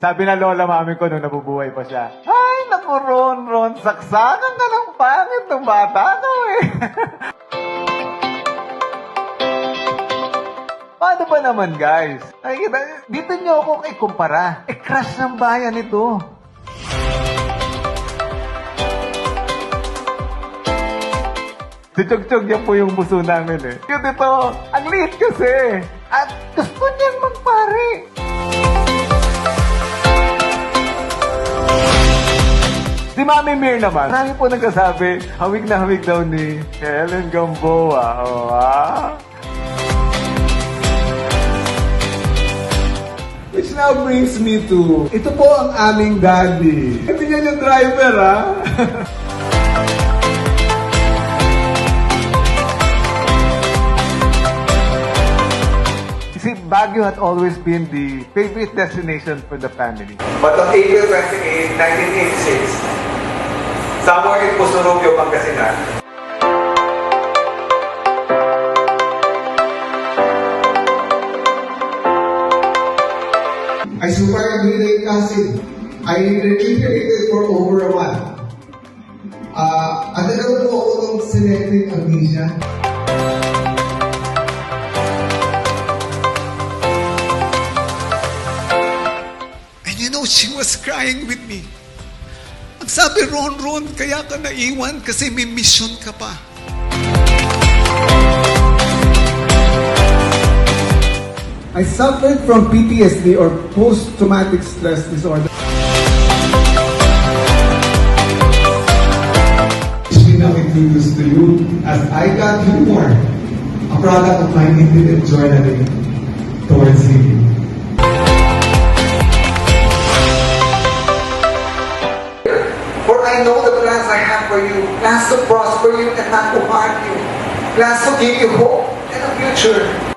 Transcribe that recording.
Sabi na lola mami ko nung nabubuhay pa siya, ay, naku, Ron, saksakan ka ng pangit ng bata ko eh. Paano ba naman, guys? Nakikita, dito nyo ako ikumpara. Crush ng bayan ito. Si Chog-Chog, yan po yung muso namin eh. Yun ito, ang liit kasi. At gusto niyang magpare. Si Mami Mir naman, marami po nagkasabi, hawig na hawig daw ni Helen Gamboa. Oh, ah? Which now brings me to, ito po ang aming daddy. Ito yan yung driver, ha? You see, Baguio had always been the favorite destination for the family. But on April 28, 1986, somewhere in Pusurugyo, Pangasinan, I super agree with Cassie. I reiterated for over a month. At nagkaroon po ako ng selective amnesia. And you know, she was crying with me. Ang sabi, Ron, kaya ka naiwan kasi may mission ka pa. I suffered from PTSD or post-traumatic stress disorder. It's been introduced to you as I Got Humor, a product of my intimate journaling towards healing. For I know the plans I have for you, plans to prosper you and not to harm you, plans to give you hope and a future.